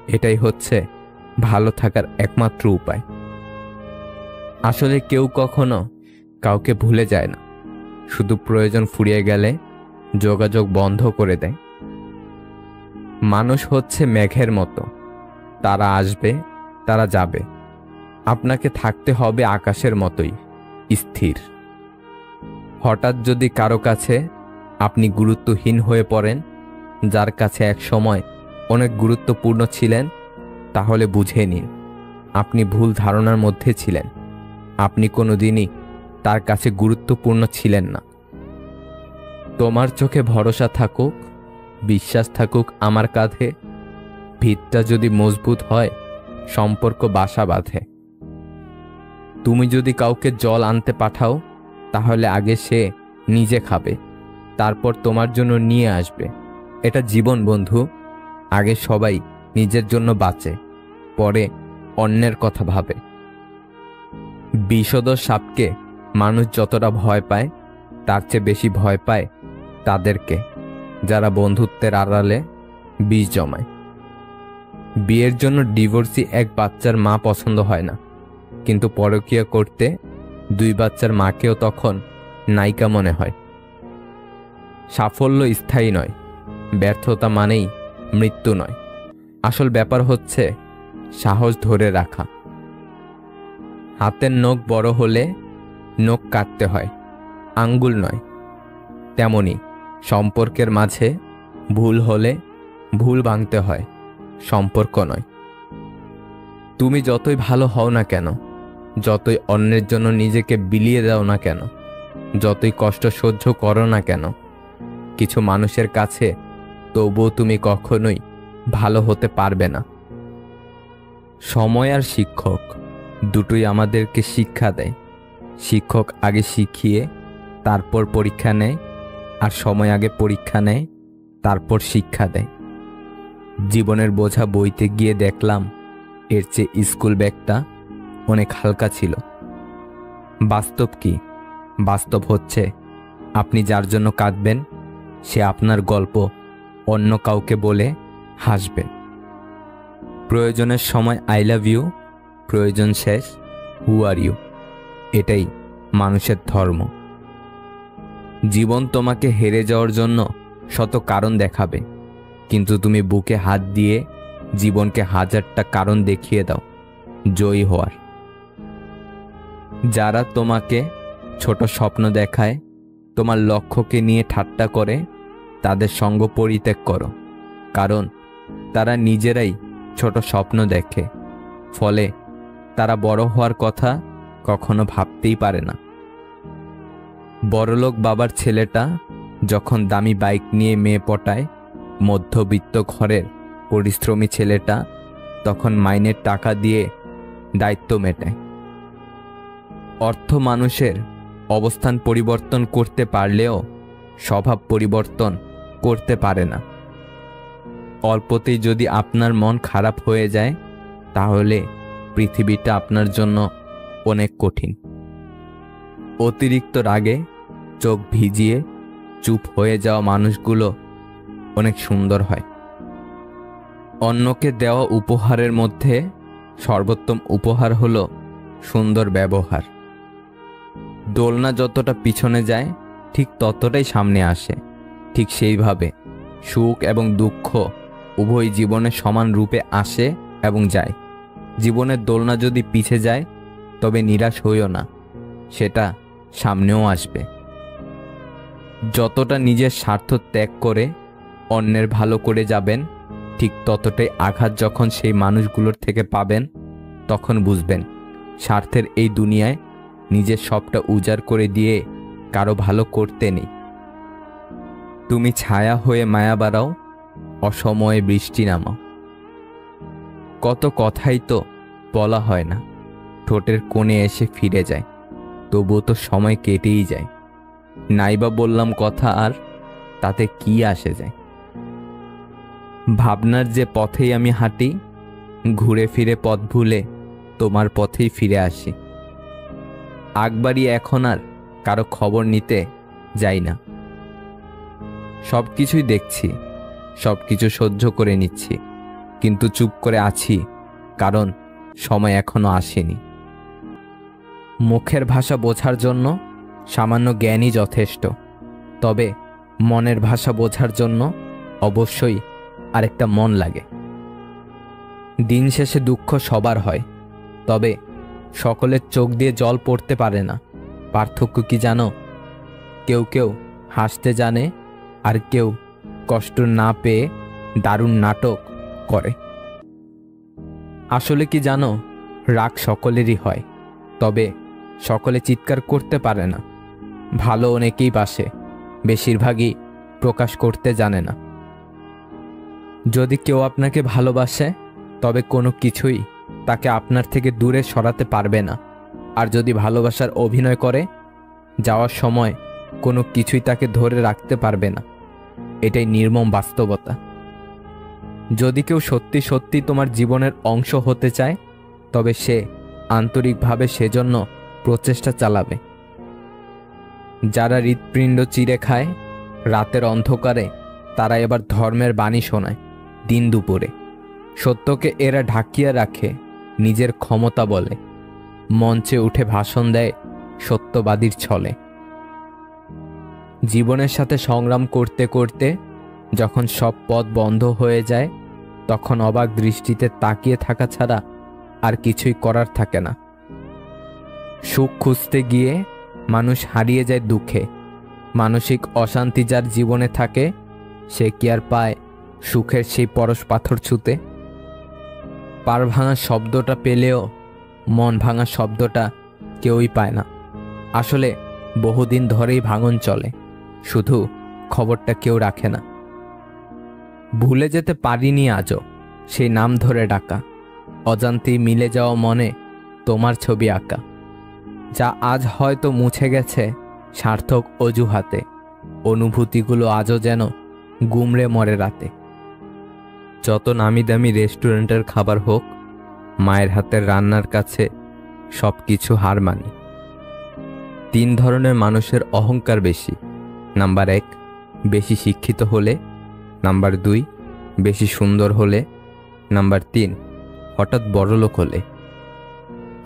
এটাই হচ্ছে ভালো থাকার একমাত্র উপায়। আসলে কেউ কখনো কাউকে ভুলে যায় না, শুধু প্রয়োজন ফুরিয়ে গেলে যোগাযোগ বন্ধ করে দেয়। মানুষ হচ্ছে মেঘের মতো, তারা আসবে, তারা যাবে। আপনাকে থাকতে হবে আকাশের মতোই স্থির। হঠাৎ যদি কারো কাছে আপনি গুরুত্বহীন হয়ে পড়েন, যার কাছে এক সময় অনেক গুরুত্বপূর্ণ ছিলেন, তাহলে বুঝে নিন আপনি ভুল ধারণার মধ্যে ছিলেন। আপনি কোনোদিনই তার কাছে গুরুত্বপূর্ণ ছিলেন না। তোমার চোখে ভরসা থাকুক, বিশ্বাস থাকুক আমার কাঁধে। ভিতটা যদি মজবুত হয়, সম্পর্ক বাসা বাঁধে। তুমি যদি কাউকে জল আনতে পাঠাও, তাহলে আগে সে নিজে খাবে, তারপর তোমার জন্য নিয়ে আসবে। এটা জীবন বন্ধু। আগে সবাই নিজের জন্য বাঁচে, পরে অন্যের কথা ভাবে। বিষধর সাপকে মানুষ যতটা ভয় পায়, তার চেয়ে বেশি ভয় পায় তাদেরকে যারা বন্ধুত্বের আড়ালে বিষ জমায়। বিয়ের জন্য ডিভোর্সি এক বাচ্চার মা পছন্দ হয় না, কিন্তু পরকীয়া করতে 2 বাচ্চার মাকেও তখন নায়িকা মনে হয়। সাফল্য স্থায়ী নয়, ব্যর্থতা মানেই মৃত্যু নয়। আসল ব্যাপার হচ্ছে সাহস ধরে রাখা। হাতের নখ বড় হলে নখ কাটতে হয়, আঙ্গুল নয়। তেমনি সম্পর্কের মাঝে ভুল হলে ভুল ভাঙতে হয়, সম্পর্ক নয়। তুমি যতই ভালো হও না কেন, যতই অন্যের জন্য নিজেকে বিলিয়ে দাও না কেন, যতই কষ্ট সহ্য করো না কেন, কিছু মানুষের কাছে তবুও তুমি কখনোই ভালো হতে পারবে না। সময় আর শিক্ষক দুটোই আমাদেরকে শিক্ষা দেয়। শিক্ষক আগে শিখিয়ে তারপর পরীক্ষা নেয়, আর সময় আগে পরীক্ষা নেয় তারপর শিক্ষা দেয়। জীবনের বোঝা বইতে গিয়ে দেখলাম এর চেয়ে স্কুল ব্যাগটা অনেক হালকা ছিল। বাস্তব কি? বাস্তব হচ্ছে আপনি যার জন্য কাঁদবেন, সে আপনার গল্প অন্য কাউকে বলে হাসবেন। প্রয়োজনের সময় আই লাভ ইউ, প্রয়োজন শেষ হু আর ইউ। এটাই মানুষের ধর্ম। জীবন তোমাকে হেরে যাওয়ার জন্য শত কারণ দেখাবে, কিন্তু তুমি বুকে হাত দিয়ে জীবনকে 1000টা কারণ দেখিয়ে দাও জয়ী হওয়ার। যারা তোমাকে ছোট স্বপ্ন দেখায়, তোমার লক্ষ্যকে নিয়ে ঠাট্টা করে, তাদের সঙ্গ পরিত্যাগ করো, কারণ তারা নিজেরাই ছোট স্বপ্ন দেখে। ফলে তারা বড় হওয়ার কথা কখনো ভাবতেই পারে না। বড়লোক বাবার ছেলেটা যখন দামি বাইক নিয়ে মেয়ে পটায়, মধ্যবিত্ত ঘরের পরিশ্রমী ছেলেটা তখন মাইনের টাকা দিয়ে দায়িত্ব মেটায়। অর্থ মানুষের অবস্থান পরিবর্তন করতে পারলেও স্বভাব পরিবর্তন করতে পারে না। অল্পতেই যদি আপনার মন খারাপ হয়ে যায়, তাহলে পৃথিবীটা আপনার জন্য অনেক কঠিন। অতিরিক্ত রাগে চোখ ভিজিয়ে চুপ হয়ে যাওয়া মানুষগুলো অনেক সুন্দর হয়। অন্যকে দেওয়া উপহারের মধ্যে সর্বোত্তম উপহার হলো সুন্দর ব্যবহার। দোলনা যতটা পিছনে যায়, ঠিক ততটাই সামনে আসে। ঠিক সেইভাবে সুখ এবং দুঃখ উভয় জীবনে সমান রূপে আসে এবং যায়। জীবনের দোলনা যদি পিছে যায়, তবে নিরাশ হইও না, সেটা সামনেও আসবে। যতটা নিজের স্বার্থ ত্যাগ করে অন্যের ভালো করে যাবেন, ঠিক ততটাই আঘাত যখন সেই মানুষগুলোর থেকে পাবেন, তখন বুঝবেন স্বার্থের এই দুনিয়ায় নিজের সবটা উজাড় করে দিয়ে কারো ভালো করতে নেই। তুমি ছায়া হয়ে মায়া বাড়াও, অসময়ে বৃষ্টি নামাও। কত কথাই তো বলা হয় না, ঠোঁটের কোণে এসে ফিরে যায়, তবুও তো সময় কেটেই যায়। নাইবা বললাম কথা, আর তাতে কি আসে যায়। ভাবনার যে পথেই আমি হাঁটি, ঘুরে ফিরে পথ ভুলে তোমার পথেই ফিরে আসি। আগবাড়ি এখন আর কারো খবর নিতে যাই না। সব কিছুই দেখছি, সব কিছু সহ্য করে নিচ্ছি, কিন্তু চুপ করে আছি, কারণ সময় এখনো আসেনি। মুখের ভাষা বোঝার জন্য সামান্য জ্ঞানই যথেষ্ট, তবে মনের ভাষা বোঝার জন্য অবশ্যই আরেকটা মন লাগে। দিন শেষে দুঃখ সবার হয়, তবে সকলের চোখ দিয়ে জল পড়তে পারে না। পার্থক্য কি জানো? কেউ কেউ হাসতে জানে, আর কেউ কষ্ট না পেয়ে দারুণ নাটক করে। আসলে কি জানো, রাগ সকলেরই হয়, তবে সকলে চিৎকার করতে পারে না। ভালো অনেকেই বাসে, বেশিরভাগই প্রকাশ করতে জানে না। যদি কেউ আপনাকে ভালোবাসে, তবে কোনো কিছুই তাকে আপনার থেকে দূরে সরাতে পারবে না। আর যদি ভালোবাসার অভিনয় করে, যাওয়ার সময় কোনো কিছুই তাকে ধরে রাখতে পারবে না। এটাই নির্মম বাস্তবতা। যদি কেউ সত্যি সত্যি তোমার জীবনের অংশ হতে চায়, তবে সে আন্তরিকভাবে সেজন্য প্রচেষ্টা চালাবে। যারা হৃৎপিণ্ড চিরে খায় রাতের অন্ধকারে, তারা এবার ধর্মের বাণী শোনায় দিন দুপুরে। সত্যকে এরা ঢাকিয়ে রাখে নিজের ক্ষমতা বলে, মঞ্চে উঠে ভাষণ দেয় সত্যবাদীর ছলে। জীবনের সাথে সংগ্রাম করতে করতে যখন সব পথ বন্ধ হয়ে যায়, তখন অবাক দৃষ্টিতে তাকিয়ে থাকা ছাড়া আর কিছুই করার থাকে না। সুখ খুঁজতে গিয়ে মানুষ হারিয়ে যায় দুঃখে। মানসিক অশান্তি যার জীবনে থাকে, সে কি আর পায় সুখের সেই পরশ পাথর ছুঁতে? পার ভাঙা শব্দটা পেলেও মন ভাঙা শব্দটা কেউই পায় না। আসলে বহুদিন ধরেই ভাঙন চলে, শুধু খবরটা কেউ রাখে না। ভুলে যেতে পারিনি আজও সেই নাম ধরে ডাকা, অজান্তেই মিলে যাওয়া মনে তোমার ছবি আঁকা। যা আজ হয়তো মুছে গেছে সার্থক অজুহাতে, অনুভূতিগুলো আজও যেন গুমড়ে মরে রাতে। যত নামি দামি রেস্টুরেন্টের খাবার হোক, মায়ের হাতের রান্নার কাছে সব কিছু হার মানি। 3 ধরনের মানুষের অহংকার বেশি। নাম্বার 1, বেশি শিক্ষিত হলে। নাম্বার 2, বেশি সুন্দর হলে। নাম্বার 3, হঠাৎ বড়লোক হলে।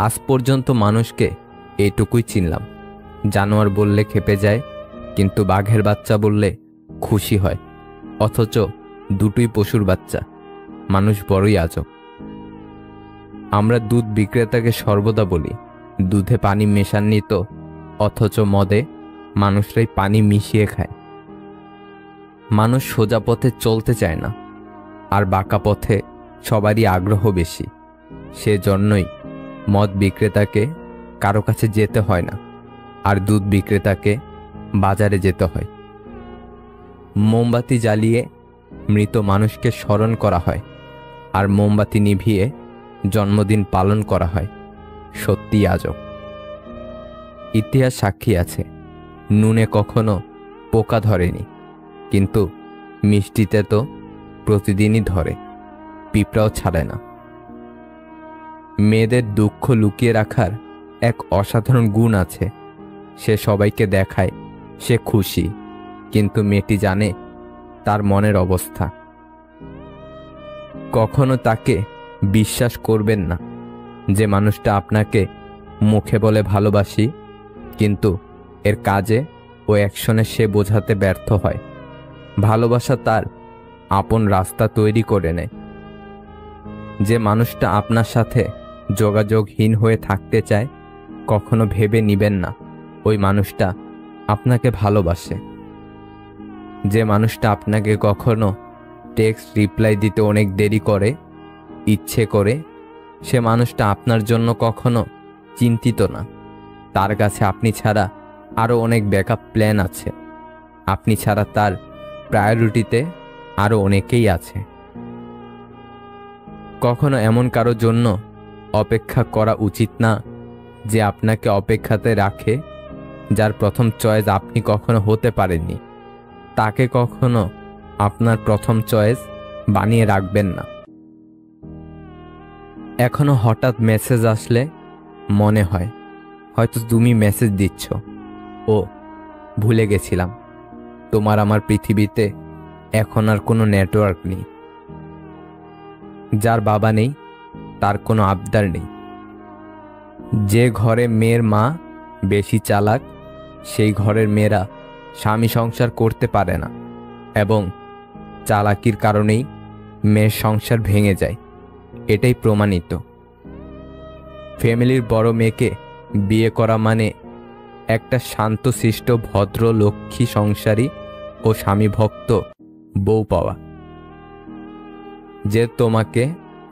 আজ পর্যন্ত মানুষকে এইটুকুই চিনলাম, জানোয়ার বললে খেপে যায়, কিন্তু বাঘের বাচ্চা বললে খুশি হয়। অথচ দুটোই পশুর বাচ্চা। মানুষ বড়ই আজব। আমরা দুধ বিক্রেতাকে সর্বদা বলি দুধে পানি মেশাননি তো, অথচ মদে মানুষরাই পানি মিশিয়ে খায়। মানুষ সোজা পথে চলতে চায় না, আর বাঁকা পথে সবারই আগ্রহ বেশি। সেজন্যই মদ বিক্রেতাকে কারো কাছে যেতে হয় না, আর দুধ বিক্রেতাকে বাজারে যেতে হয়। মোমবাতি জ্বালিয়ে মৃত মানুষকে স্মরণ করা হয়, আর মোমবাতি নিভিয়ে জন্মদিন পালন করা হয়। সত্যি আজব। ইতিহাস সাক্ষী আছে, নুনে কখনো পোকা ধরেনি, কিন্তু মিষ্টিতে তো প্রতিদিনই ধরে, পিঁপড়াও ছাড়ে না। মেয়েদের দুঃখ লুকিয়ে রাখার এক অসাধারণ গুণ আছে। সে সবাইকে দেখায় সে খুশি, কিন্তু মেয়েটি জানে তার মনের অবস্থা। কখনো তাকে বিশ্বাস করবেন না, যে মানুষটা আপনাকে মুখে বলে ভালোবাসি, কিন্তু এর কাজে ও অ্যাকশনে সে বোঝাতে ব্যর্থ হয়। ভালোবাসা তার আপন রাস্তা তৈরি করে নেয়। যে মানুষটা আপনার সাথে যোগাযোগহীন হয়ে থাকতে চায়, কখনো ভেবে নিবেন না ওই মানুষটা আপনাকে ভালোবাসে। যে মানুষটা আপনাকে কখনো টেক্সট রিপ্লাই দিতে অনেক দেরি করে ইচ্ছে করে, সে মানুষটা আপনার জন্য কখনো চিন্তিত না। তার কাছে আপনি ছাড়া আরও অনেক ব্যাকআপ প্ল্যান আছে। আপনি ছাড়া তার প্রায়োরিটিতে আরও অনেকেই আছে। কখনো এমন কারো জন্য অপেক্ষা করা উচিত না যে আপনাকে অপেক্ষাতে রাখে। যার প্রথম চয়েস আপনি কখনো হতে পারেননি, তাকে কখনো আপনার প্রথম চয়েস বানিয়ে রাখবেন না। এখনো হঠাৎ মেসেজ আসলে মনে হয় হয়তো তুমি মেসেজ দিচ্ছ, ও ভুলে গেছিলাম, তোমার আমার পৃথিবীতে এখন আর কোনো নেটওয়ার্ক নেই। যার বাবা নেই তার কোনো আবদার নেই। যে ঘরে মেয়ের মা বেশি চালাক, সেই ঘরের মেয়েরা স্বামী সংসার করতে পারে না, এবং চালাকির কারণেই মেয়ের সংসার ভেঙে যায়। এটাই প্রমাণিত। ফ্যামিলির বড় মেয়েকে বিয়ে করা মানে একটা শান্তশিষ্ট ভদ্র লক্ষ্মী সংসারী ও স্বামী ভক্ত বউ পাওয়া। যে তোমাকে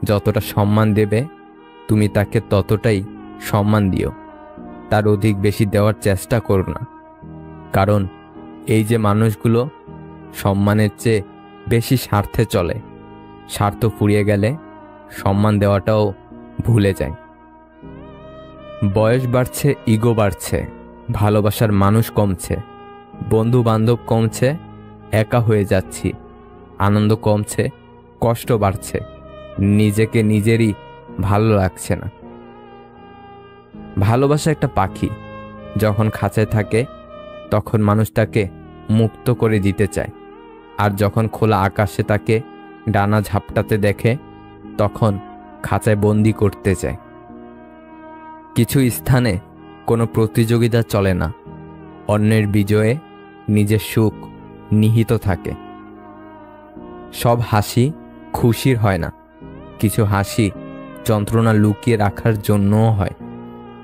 যতটা সম্মান দেবে তুমি তাকে ততটাই সম্মান দিও, তার অধিক বেশি দেওয়ার চেষ্টা করো না। কারণ এই যে মানুষগুলো সম্মানের চেয়ে বেশি স্বার্থে চলে, স্বার্থ ফুরিয়ে গেলে সম্মান দেওয়াটাও ভুলে যায়। বয়স বাড়ছে, ইগো বাড়ছে, ভালোবাসার মানুষ কমছে, বন্ধু বান্ধব কমছে, একা হয়ে যাচ্ছি, আনন্দ কমছে, কষ্ট বাড়ছে, নিজেকে নিজেরই ভালো লাগছে না। ভালোবাসা একটা পাখি, যখন খাঁচায় থাকে তখন মানুষ তাকে মুক্ত করে দিতে চায়, আর যখন খোলা আকাশে তাকে ডানা ঝাপটাতে দেখে তখন খাঁচায় বন্দি করতে চায়। কিছু স্থানে কোনো প্রতিযোগিতা চলে না, অন্যের বিজয়ে নিজের সুখ নিহিত থাকে। সব হাসি খুশির হয় না, কিছু হাসি যন্ত্রণা লুকিয়ে রাখার জন্যও হয়।